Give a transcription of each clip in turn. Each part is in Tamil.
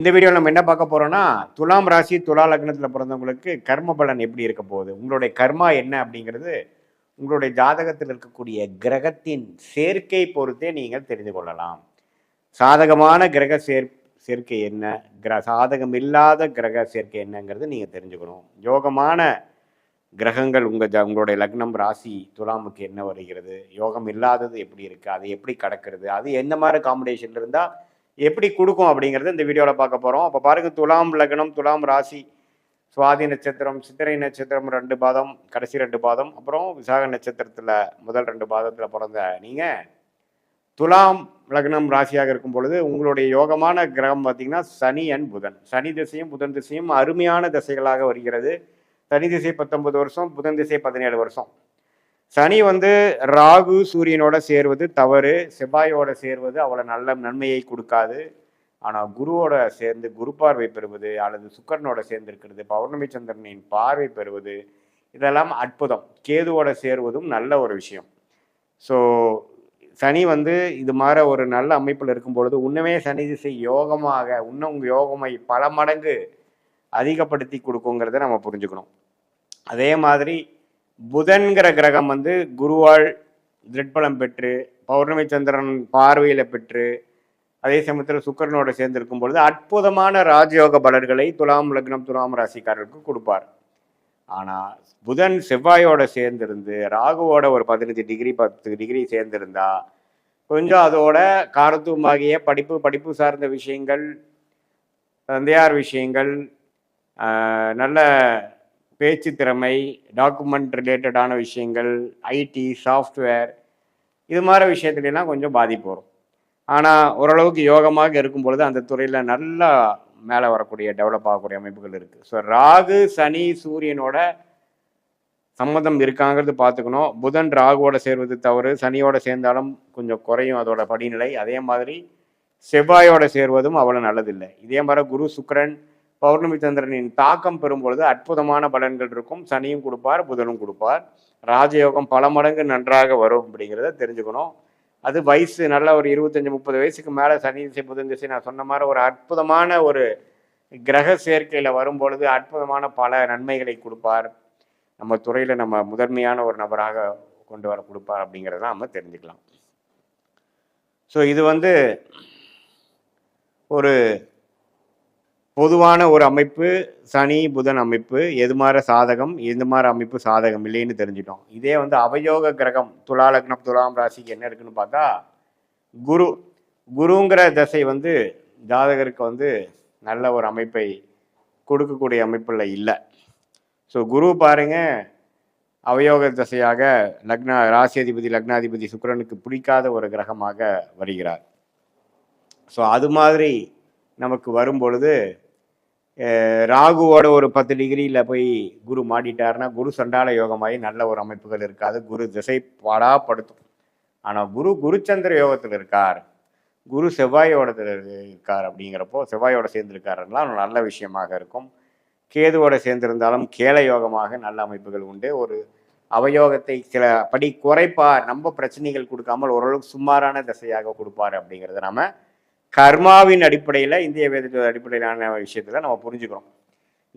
இந்த வீடியோவில் நம்ம என்ன பார்க்க போறோம்னா, துலாம் ராசி, துலா லக்னத்துல பிறந்தவங்களுக்கு கர்ம பலன் எப்படி இருக்க போகுது? உங்களுடைய கர்மா என்ன அப்படிங்கிறது, உங்களுடைய ஜாதகத்தில் இருக்கக்கூடிய கிரகத்தின் சேர்க்கை பொறுத்தே நீங்கள் தெரிந்து கொள்ளலாம். சாதகமான கிரக சேர்க்கை என்ன? சாதகம் இல்லாத கிரக சேர்க்கை என்னங்கிறது நீங்க தெரிஞ்சுக்கணும். யோகமான கிரகங்கள் உங்களுடைய லக்னம் ராசி துலாமுக்கு என்ன வருகிறது? யோகம் இல்லாதது எப்படி இருக்கு? அதை எப்படி கடக்கிறது? அது என்ன மாதிரி காம்பினேஷன் இருந்தா எப்படி கொடுக்கும் அப்படிங்கிறத இந்த வீடியோவில் பார்க்க போகிறோம். அப்போ பாருங்கள், துலாம் லக்னம், துலாம் ராசி, சுவாதி நட்சத்திரம், சித்திரை நட்சத்திரம் 2 பாதம், கடைசி 2 பாதம், அப்புறம் விசாக நட்சத்திரத்தில் முதல் 2 பாதத்தில் பிறந்த நீங்கள் துலாம் லக்னம் ராசியாக இருக்கும் பொழுது உங்களுடைய யோகமான கிரகம் பார்த்தீங்கன்னா சனி அண்ட் புதன். சனி திசையும் புதன் திசையும் அருமையான திசைகளாக வருகிறது. சனி திசை 19 வருஷம், புதன் திசை 17 வருஷம். சனி ராகு சூரியனோட சேர்வது தவறு, செவ்வாயோட சேர்வது அவ்வளோ நல்ல நன்மையை கொடுக்காது. ஆனால் குருவோட சேர்ந்து குரு பார்வை பெறுவது அல்லது சுக்கரனோட சேர்ந்து இருக்கிறது, பௌர்ணமி சந்திரனின் பார்வை பெறுவது, இதெல்லாம் அற்புதம். கேதுவோட சேருவதும் நல்ல ஒரு விஷயம். ஸோ சனி இது மாதிரி ஒரு நல்ல அமைப்பில் இருக்கும் பொழுது இன்னுமே சனி திசை யோகமாக இன்னும் யோகமை பல மடங்கு அதிகப்படுத்தி கொடுக்குங்கிறத நம்ம புரிஞ்சுக்கணும். அதே மாதிரி புதன்கிற கிரகம் குருவால் திட்பலம் பெற்று பௌர்ணமி சந்திரன் பார்வையில் பெற்று அதே சமயத்தில் சுக்கரனோட சேர்ந்திருக்கும் பொழுது அற்புதமான ராஜயோக பலன்களை துலாம் லக்னம் துலாம் ராசிக்காரர்களுக்கு கொடுப்பார். ஆனால் புதன் செவ்வாயோட சேர்ந்திருந்து ராகுவோட ஒரு 15 டிகிரி 10 டிகிரி சேர்ந்திருந்தா கொஞ்சம் அதோட காரத்துவமாகிய படிப்பு சார்ந்த விஷயங்கள், தந்தையார் விஷயங்கள், நல்ல பேச்சு திறமை, டாக்குமெண்ட் ரிலேட்டடான விஷயங்கள், ஐடி சாஃப்ட்வேர், இது மாதிரி விஷயத்துலாம் கொஞ்சம் பாதிப்பு வரும். ஆனால் ஓரளவுக்கு யோகமாக இருக்கும் பொழுது அந்த துறையில் நல்லா மேலே வரக்கூடிய டெவலப் ஆகக்கூடிய அமைப்புகள் இருக்குது. ஸோ ராகு சனி சூரியனோட சம்மந்தம் இருக்காங்கிறது பார்த்துக்கணும். புதன் ராகுவோட சேர்வது தவறு, சனியோட சேர்ந்தாலும் கொஞ்சம் குறையும் அதோட படிநிலை. அதே மாதிரி செவ்வாயோட சேர்வதும் அவ்வளோ நல்லதில்லை. இதே மாதிரி குரு சுக்கிரன் பௌர்ணமி சந்திரனின் தாக்கம் பெறும் பொழுது அற்புதமான பலன்கள் இருக்கும். சனியும் கொடுப்பார், புதனும் கொடுப்பார். ராஜயோகம் பல மடங்கு நன்றாக வரும் அப்படிங்கிறத தெரிஞ்சுக்கணும். அது வயசு நல்ல ஒரு 25-30 வயசுக்கு மேலே சனி திசை புதன் திசை நான் சொன்ன மாதிரி ஒரு அற்புதமான ஒரு கிரக சேர்க்கையில் வரும் பொழுது அற்புதமான பல நன்மைகளை கொடுப்பார். நம்ம துறையில் நம்ம முதன்மையான ஒரு நபராக கொண்டு வர கொடுப்பார் அப்படிங்கிறத நம்ம தெரிஞ்சுக்கலாம். ஸோ இது ஒரு பொதுவான ஒரு அமைப்பு. சனி புதன் அமைப்பு எது மாதிரி சாதகம், எது மாதிரி அமைப்பு சாதகம் இல்லைன்னு தெரிஞ்சிட்டோம். இதே அவயோக கிரகம் துலா லக்னம் துலாம் ராசிக்கு என்ன இருக்குன்னு பார்த்தா குருங்கிற தசை ஜாதகருக்கு நல்ல ஒரு அமைப்பை கொடுக்கக்கூடிய அமைப்பில் இல்லை. ஸோ குரு பாருங்க அவயோக தசையாக ராசி அதிபதி லக்னாதிபதி சுக்கிரனுக்கு பிடிக்காத ஒரு கிரகமாக வருகிறார். ஸோ அது மாதிரி நமக்கு வரும் பொழுது ராகுவோட ஒரு 10 டிகிரியில் போய் குரு மாட்டிட்டாருன்னா குரு சண்டால யோகமாகி நல்ல ஒரு அமைப்புகள் இருக்காது. குரு திசை பாடாப்படுத்தும். ஆனால் குருச்சந்திர யோகத்தில் இருக்கார், குரு செவ்வாயோட இருக்கார். அப்படிங்கிறப்போ செவ்வாயோட சேர்ந்திருக்காருன்னா நல்ல விஷயமாக இருக்கும். கேதுவோட சேர்ந்திருந்தாலும் கேல யோகமாக நல்ல அமைப்புகள் உண்டு. ஒரு அவயோகத்தை சில படி குறைப்பார், நம்ம பிரச்சனைகள் கொடுக்காமல் ஓரளவுக்கு சுமாரான திசையாக கொடுப்பார். அப்படிங்கிறத நம்ம கர்மாவின் அடிப்படையில் இந்திய வேதத்தோட அடிப்படையிலான விஷயத்தில் நம்ம புரிஞ்சுக்கிறோம்.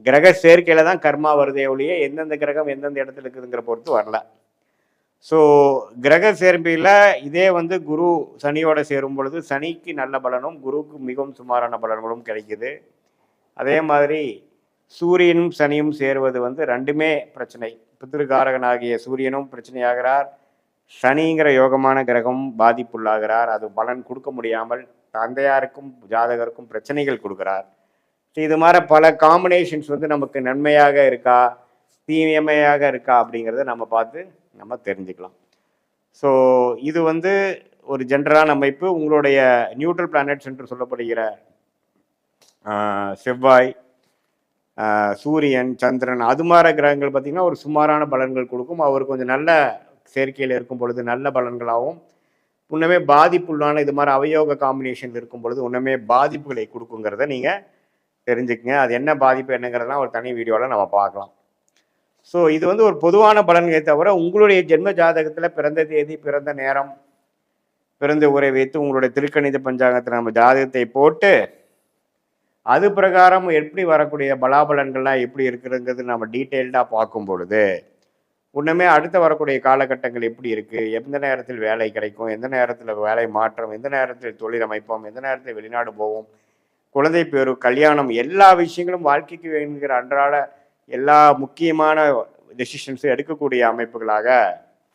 கிரக சேர்க்கையில் தான் கர்மா வருதே ஒழிய எந்தெந்த கிரகம் எந்தெந்த இடத்துல இருக்குதுங்கிற பொறுத்து வரல. ஸோ கிரக சேர்க்கையில் இதே குரு சனியோட சேரும் பொழுது சனிக்கு நல்ல பலனும் குருவுக்கு மிகவும் சுமாரான பலன்களும் கிடைக்குது. அதே மாதிரி சூரியனும் சனியும் சேருவது ரெண்டுமே பிரச்சனை. பித்திருக்காரகனாகிய சூரியனும் பிரச்சனையாகிறார், சனிங்கிற யோகமான கிரகம் பாதிப்புள்ளாகிறார். அது பலன் கொடுக்க முடியாமல் தந்தையாருக்கும் ஜாதகருக்கும் பிரச்சனைகள் கொடுக்குறார். இது மாதிரி பல காம்பினேஷன்ஸ் நமக்கு நன்மையாக இருக்கா தீமையாக இருக்கா அப்படிங்கிறத நம்ம பார்த்து நம்ம தெரிஞ்சுக்கலாம். ஸோ இது ஒரு ஜென்ரலான அமைப்பு. உங்களுடைய நியூட்ரல் பிளானட்ஸ் என்று சொல்லப்படுகிற செவ்வாய், சூரியன், சந்திரன் அது மாதிரி கிரகங்கள் பார்த்திங்கன்னா ஒரு சுமாரான பலன்கள் கொடுக்கும். அவர் கொஞ்சம் நல்ல சேர்க்கையில் இருக்கும் பொழுது நல்ல பலன்களாகவும் இன்னுமே பாதிப்புள்ளான இது மாதிரி அவயோக காம்பினேஷன் இருக்கும் பொழுது இன்னுமே பாதிப்புகளை கொடுக்குங்கிறத நீங்கள் தெரிஞ்சுக்கங்க. அது என்ன பாதிப்பு என்னங்கிறதுலாம் ஒரு தனி வீடியோவில் நம்ம பார்க்கலாம். ஸோ இது ஒரு பொதுவான பலன்களை தவிர உங்களுடைய ஜென்ம ஜாதகத்தில் பிறந்த தேதி, பிறந்த நேரம், பிறந்த உரை வைத்து உங்களுடைய திருக்கணித பஞ்சாங்கத்தில் நம்ம ஜாதகத்தை போட்டு அது பிரகாரம் எப்படி வரக்கூடிய பலாபலன்கள்லாம் எப்படி இருக்குதுங்கிறது நம்ம டீட்டெயில்டாக பார்க்கும் பொழுது இன்னுமே அடுத்த வரக்கூடிய காலகட்டங்கள் எப்படி இருக்குது, எந்த நேரத்தில் வேலை கிடைக்கும், எந்த நேரத்தில் வேலை மாற்றம், எந்த நேரத்தில் தொழில் அமைப்போம், எந்த நேரத்தில் வெளிநாடு போவோம், குழந்தை பேரு, கல்யாணம், எல்லா விஷயங்களும் வாழ்க்கைக்கு வேணுங்கிற அன்றாட எல்லா முக்கியமான டெசிஷன்ஸும் எடுக்கக்கூடிய அமைப்புகளாக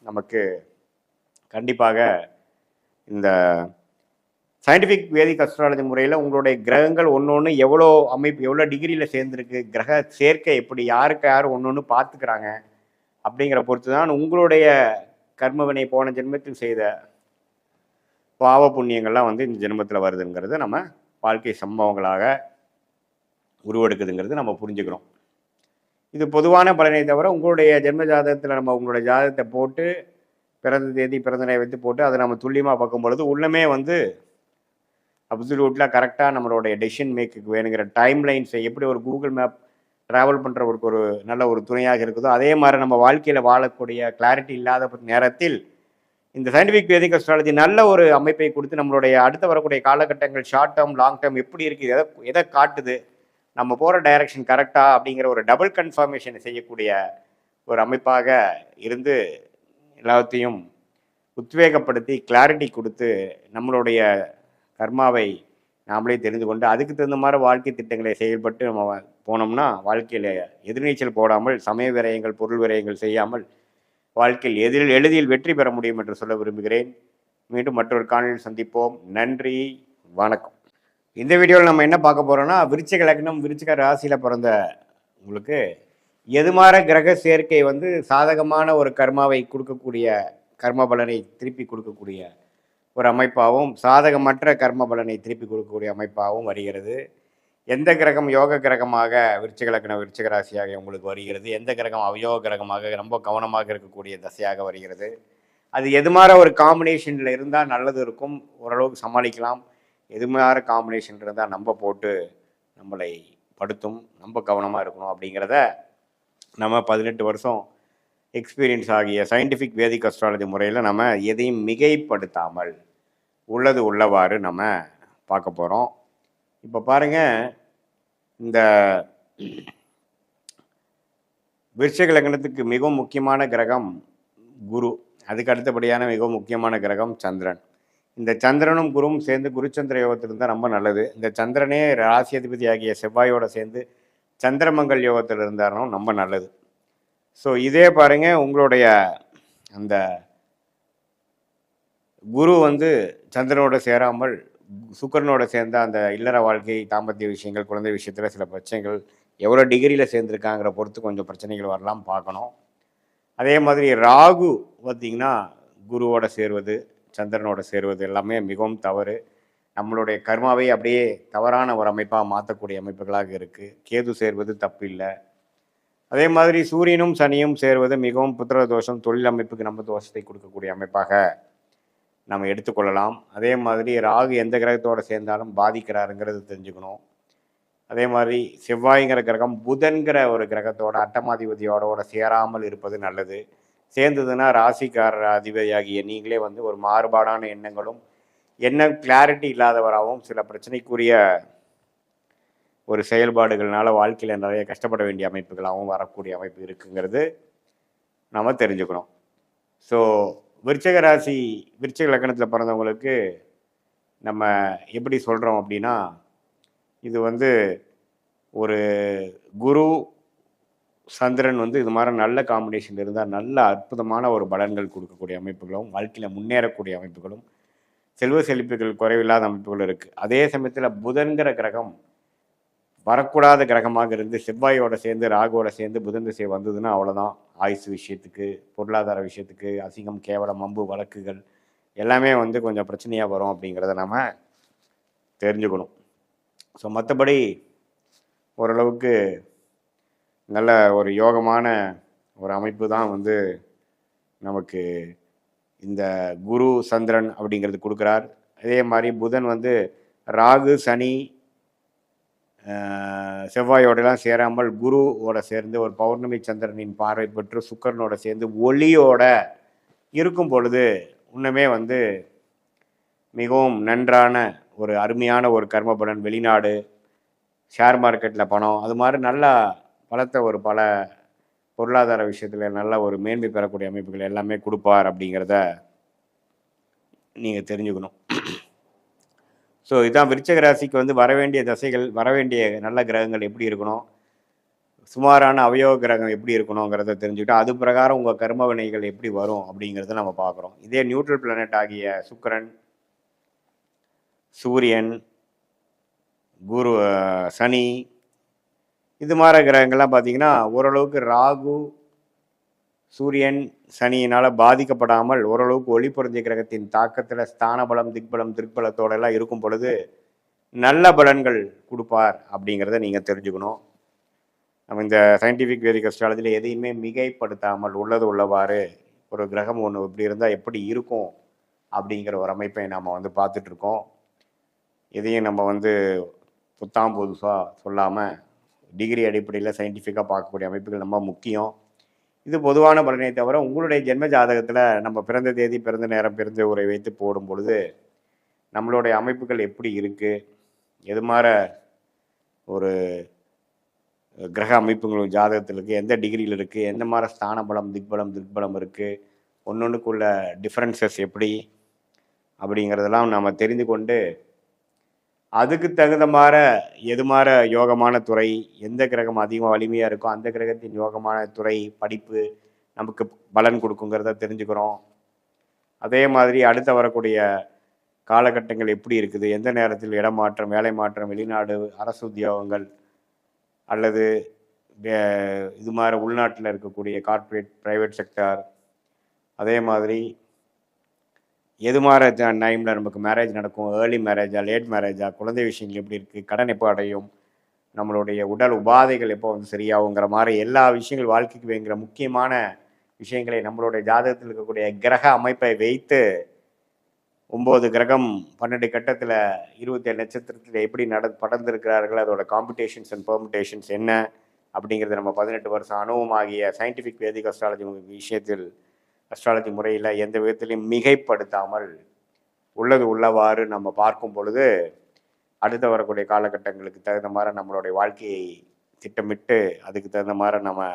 நமக்கு கண்டிப்பாக இந்த சயின்டிஃபிக் வேதிக் அஸ்ட்ராலஜி முறையில் உங்களுடைய கிரகங்கள் ஒன்று ஒன்று எவ்வளோ அமைப்பு எவ்வளோ டிகிரியில் சேர்ந்துருக்கு, கிரக சேர்க்கை எப்படி, யாருக்கு யார் ஒன்று ஒன்று பார்த்துக்கிறாங்க அப்படிங்கிற பொறுத்து தான் உங்களுடைய கர்மவினை போன ஜென்மத்தில் செய்த பாவ புண்ணியங்கள்லாம் வந்து இந்த ஜென்மத்தில் வருதுங்கிறது நம்ம வாழ்க்கை சம்பவங்களாக உருவெடுக்குதுங்கிறது நம்ம புரிஞ்சுக்கிறோம். இது பொதுவான பலனை தவிர உங்களுடைய ஜென்ம ஜாதகத்தில் நம்ம உங்களுடைய ஜாதகத்தை போட்டு பிறந்த தேதி பிறந்த நேரம் வைத்து போட்டு அதை நம்ம துல்லியமாக பார்க்கும் பொழுது உள்ளமே வந்து அப்சல்யூட்லாம் கரெக்டாக நம்மளுடைய டெசிஷன் மேக்குக்கு வேணுங்கிற டைம் லைன்ஸை எப்படி ஒரு கூகுள் மேப் ட்ராவல் பண்ணுறவருக்கு ஒரு நல்ல ஒரு துணையாக இருக்குதோ அதே மாதிரி நம்ம வாழ்க்கையில் வாழக்கூடிய கிளாரிட்டி இல்லாத நேரத்தில் இந்த சயின்டிஃபிக் வேதிக் அஸ்ட்ராலஜி நல்ல ஒரு அமைப்பை கொடுத்து நம்மளுடைய அடுத்த வரக்கூடிய காலகட்டங்கள் ஷார்ட் டேர்ம் லாங் டேர்ம் எப்படி இருக்குது, எதை காட்டுது, நம்ம போகிற டைரக்ஷன் கரெக்டாக அப்படிங்கிற ஒரு டபுள் கன்ஃபர்மேஷனை செய்யக்கூடிய ஒரு அமைப்பாக இருந்து எல்லாத்தையும் உத்வேகப்படுத்தி கிளாரிட்டி கொடுத்து நம்மளுடைய கர்மாவை நாமளே தெரிந்து கொண்டு அதுக்கு தகுந்த மாதிரி வாழ்க்கை திட்டங்களை செயல்பட்டு நம்ம போனோம்னா வாழ்க்கையில் எதிர்நீச்சல் போடாமல் சமய விரயங்கள் பொருள் விரயங்கள் செய்யாமல் வாழ்க்கையில் எளிதில் வெற்றி பெற முடியும் என்று சொல்ல விரும்புகிறேன். மீண்டும் மற்றொரு காணொலியில் சந்திப்போம். நன்றி, வணக்கம். இந்த வீடியோவில் நம்ம என்ன பார்க்க போகிறோம்னா விருச்சிக லக்னம் விருச்சிக ராசியில் பிறந்த உங்களுக்கு எதுமாற கிரக சேர்க்கை வந்து சாதகமான ஒரு கர்மாவை கொடுக்கக்கூடிய கர்ம பலனை திருப்பி கொடுக்கக்கூடிய ஒரு அமைப்பாகவும் சாதகமற்ற கர்ம பலனை திருப்பி கொடுக்கக்கூடிய அமைப்பாகவும் வருகிறது. எந்த கிரகம் யோக கிரகமாக விருச்சிக லக்னம் விருச்சிக ராசியாக உங்களுக்கு வருகிறது, எந்த கிரகம் அவயோக கிரகமாக ரொம்ப கவனமாக இருக்கக்கூடிய தசையாக வருகிறது, அது எது மாதிரி ஒரு காம்பினேஷனில் இருந்தால் நல்லது இருக்கும், ஓரளவுக்கு சமாளிக்கலாம், எது மாதிரி காம்பினேஷன் இருந்தால் நம்ம போட்டு நம்மளை படுத்தும், நம்ம கவனமாக இருக்கணும் அப்படிங்கிறத நம்ம 18 வருஷம் எக்ஸ்பீரியன்ஸ் ஆகிய சயின்டிஃபிக் வேதிக் அஸ்ட்ராலஜி முறையில் நம்ம எதையும் மிகைப்படுத்தாமல் உள்ளது உள்ளவாறு நம்ம பார்க்க போகிறோம். இப்போ பாருங்கள், இந்த விருச்சிக லக்னத்துக்கு மிகவும் முக்கியமான கிரகம் குரு, அதுக்கு அடுத்தபடியான மிகவும் முக்கியமான கிரகம் சந்திரன். இந்த சந்திரனும் குருவும் சேர்ந்து குருச்சந்திர யோகத்தில் இருந்தால் ரொம்ப நல்லது. இந்த சந்திரனே ராசி அதிபதி ஆகிய செவ்வாயோடு சேர்ந்து சந்திரமங்கல் யோகத்தில் இருந்தாலும் ரொம்ப நல்லது. ஸோ இதே பாருங்கள், உங்களுடைய அந்த குரு வந்து சந்திரனோட சேராமல் சுக்கரனோட சேர்ந்த அந்த இல்லற வாழ்க்கை தாம்பத்திய விஷயங்கள் குழந்தை விஷயத்தில் சில பிரச்சனைகள் எவ்வளோ டிகிரியில் சேர்ந்துருக்காங்கிற பொறுத்து கொஞ்சம் பிரச்சனைகள் வரலாம் பார்க்கணும். அதே மாதிரி ராகு பார்த்திங்கன்னா குருவோட சேர்வது சந்திரனோட சேர்வது எல்லாமே மிகவும் தவறு. நம்மளுடைய கர்மாவை அப்படியே தவறான ஒரு அமைப்பாக மாற்றக்கூடிய அமைப்புகளாக இருக்குது. கேது சேர்வது தப்பு இல்லை. அதே மாதிரி சூரியனும் சனியும் சேர்வது மிகவும் புத்திர தோஷம் தொழில் அமைப்புக்கு நம்ம தோஷத்தை கொடுக்கக்கூடிய அமைப்பாக நம்ம எடுத்துக்கொள்ளலாம். அதே மாதிரி ராகு எந்த கிரகத்தோடு சேர்ந்தாலும் பாதிக்கிறாருங்கிறது தெரிஞ்சுக்கணும். அதே மாதிரி செவ்வாய்ங்கிற கிரகம் புதன்கிற ஒரு கிரகத்தோட அட்டமாதிபதியோட சேராமல் இருப்பது நல்லது. சேர்ந்ததுன்னா ராசிக்கார அதிபதியாகிய நீங்களே வந்து ஒரு மாறுபாடான எண்ணங்களும் எண்ணம் கிளாரிட்டி இல்லாதவராகவும் சில பிரச்சனைக்குரிய ஒரு செயல்பாடுகள்னால வாழ்க்கையில் நிறைய கஷ்டப்பட வேண்டிய அமைப்புகளாகவும் வரக்கூடிய அமைப்பு இருக்குங்கிறது நம்ம தெரிஞ்சுக்கணும். ஸோ விருச்சிக ராசி விருச்சிக லக்னத்தில் பிறந்தவங்களுக்கு நம்ம எப்படி சொல்கிறோம் அப்படின்னா, இது வந்து ஒரு குரு சந்திரன் வந்து இது மாதிரி நல்ல காம்பினேஷன் இருந்தால் நல்ல அற்புதமான ஒரு பலன்கள் கொடுக்கக்கூடிய அமைப்புகளும் வாழ்க்கையில் முன்னேறக்கூடிய அமைப்புகளும் செல்வ செழிப்புகள் குறைவில்லாத அமைப்புகளும் இருக்குது. அதே சமயத்தில் புதன்கிற கிரகம் வரக்கூடாத கிரகமாக இருந்து செவ்வாயோட சேர்ந்து ராகுவோட சேர்ந்து புதன் திசை வந்ததுன்னா அவ்வளோதான். ஆயுசு விஷயத்துக்கு பொருளாதார விஷயத்துக்கு அசிங்கம் கேவலம் அம்பு வழக்குகள் எல்லாமே வந்து கொஞ்சம் பிரச்சனையாக வரும் அப்படிங்கிறத நம்ம தெரிஞ்சுக்கணும். ஸோ மற்றபடி ஓரளவுக்கு நல்ல ஒரு யோகமான ஒரு அமைப்பு தான் வந்து நமக்கு இந்த குரு சந்திரன் அப்படிங்கிறது கொடுக்குறார். அதே மாதிரி புதன் வந்து ராகு சனி செவ்வாயோடலாம் சேராமல் குருவோட சேர்ந்து ஒரு பௌர்ணமி சந்திரனின் பார்வை பெற்று சுக்கரனோட சேர்ந்து ஒளியோட இருக்கும் பொழுது இன்னுமே வந்து மிகவும் நன்றான ஒரு அருமையான ஒரு கர்மபலன் வெளிநாடு ஷேர் மார்க்கெட்டில் பணம், அது மாதிரி நல்லா பல பொருளாதார விஷயத்தில் நல்ல ஒரு மேன்மை பெறக்கூடிய அமைப்புகள் எல்லாமே கொடுப்பார் அப்படிங்கிறத நீங்கள் தெரிஞ்சுக்கணும். ஸோ இதுதான் விருச்சிக ராசிக்கு வந்து வரவேண்டிய தசைகள், வரவேண்டிய நல்ல கிரகங்கள் எப்படி இருக்கணும், சுமாரான அவயோக கிரகம் எப்படி இருக்கணுங்கிறத தெரிஞ்சுக்கிட்டு அது பிரகாரம் உங்கள் கர்ம வினைகள் எப்படி வரும் அப்படிங்கிறத நம்ம பார்க்குறோம். இதே நியூட்ரல் பிளானட் ஆகிய சுக்கிரன், சூரியன், குரு, சனி, இது மாதிரி கிரகங்கள்லாம் பார்த்தீங்கன்னா ஓரளவுக்கு ராகு, சூரியன், சனியினால் பாதிக்கப்படாமல் ஓரளவுக்கு ஒளி பொருந்திய கிரகத்தின் தாக்கத்தில் ஸ்தான பலம், திக்பலம், திருப்பலத்தோட எல்லாம் இருக்கும் பொழுது நல்ல பலன்கள் கொடுப்பார் அப்படிங்கிறத நீங்கள் தெரிஞ்சுக்கணும். நம்ம இந்த சயின்டிஃபிக் வேதிக் அஸ்ட்ராலஜியில் எதையுமே மிகைப்படுத்தாமல் உள்ளது உள்ளவாறு ஒரு கிரகம் ஒன்று இப்படி இருந்தால் எப்படி இருக்கும் அப்படிங்கிற ஒரு அமைப்பை நம்ம வந்து பார்த்துட்ருக்கோம். எதையும் நம்ம வந்து புத்தாம் புதுசாக சொல்லாமல் டிகிரி அடிப்படையில் சயின்டிஃபிக்காக பார்க்கக்கூடிய அமைப்புகள் ரொம்ப முக்கியம். இது பொதுவான பலனை தவிர உங்களுடைய ஜென்ம ஜாதகத்தில் நம்ம பிறந்த தேதி, பிறந்த நேரம், பிறந்த உரை வைத்து போடும் பொழுது நம்மளுடைய அமைப்புகள் எப்படி இருக்குது, எது மாதிரி ஒரு கிரக அமைப்புகள் ஜாதகத்தில் இருக்குது, எந்த டிகிரியில் இருக்குது, எந்த மாதிரி ஸ்தான பலம், திக்பலம் இருக்குது, ஒன்றொன்றுக்குள்ள டிஃப்ரென்சஸ் எப்படி அப்படிங்கிறதெல்லாம் நம்ம தெரிந்து கொண்டு அதுக்கு தகுந்த மாதிரி எது மாதிரி யோகமான துறை, எந்த கிரகம் அதிகமாக வலிமையாக இருக்கோ அந்த கிரகத்தின் யோகமான துறை படிப்பு நமக்கு பலன் கொடுக்குங்கிறத தெரிஞ்சுக்கிறோம். அதே மாதிரி அடுத்த வரக்கூடிய காலகட்டங்கள் எப்படி இருக்குது, எந்த நேரத்தில் இடமாற்றம், வேலை மாற்றம், வெளிநாடு, அரசு உத்தியோகங்கள் அல்லது இது மாதிரி உள்நாட்டில் இருக்கக்கூடிய கார்ப்பரேட், ப்ரைவேட் செக்டார், அதே மாதிரி எது மாதிரி டைமில் நமக்கு மேரேஜ் நடக்கும், ஏர்லி மேரேஜா, லேட் மேரேஜா, குழந்தை விஷயங்கள் எப்படி இருக்குது, கடன் எப்போ அடையும், நம்மளுடைய உடல் உபாதைகள் எப்போ வந்து சரியாகுங்கிற மாதிரி எல்லா விஷயங்கள் வாழ்க்கைக்கு வேங்கிற முக்கியமான விஷயங்களை நம்மளுடைய ஜாதகத்தில் இருக்கக்கூடிய கிரக அமைப்பை வைத்து 9 கிரகம் 12 கட்டத்தில் 27 நட்சத்திரத்தில் எப்படி படர்ந்திருக்கிறார்கள், அதோட காம்படிஷன்ஸ் அண்ட் பெர்முடேஷன்ஸ் என்ன அப்படிங்கிறது நம்ம 18 வருஷம் அனுபவமாகிய சயின்டிஃபிக் வேதிக் அஸ்ட்ராலஜி விஷயத்தில் அஸ்ட்ராலஜி முறையில் எந்த விதத்திலையும் மிகைப்படுத்தாமல் உள்ளது உள்ளவாறு நம்ம பார்க்கும் பொழுது அடுத்த வரக்கூடிய காலகட்டங்களுக்கு தகுந்த மாதிரி நம்மளுடைய வாழ்க்கையை திட்டமிட்டு அதுக்கு தகுந்த மாதிரி நம்ம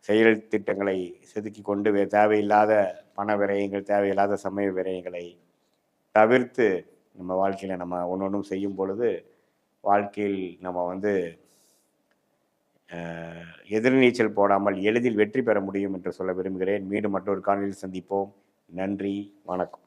செயல் திட்டங்களை செதுக்கி கொண்டு தேவையில்லாத பண விரயங்கள், தேவையில்லாத சமய விரயங்களை தவிர்த்து நம்ம வாழ்க்கையில் நம்ம ஒன்றும் செய்யும் பொழுது வாழ்க்கையில் நம்ம வந்து எதிர்நீச்சல் போடாமல் எளிதில் வெற்றி பெற முடியும் என்று சொல்ல விரும்புகிறேன். மீண்டும் மற்றொரு காணொலியில் சந்திப்போம். நன்றி, வணக்கம்.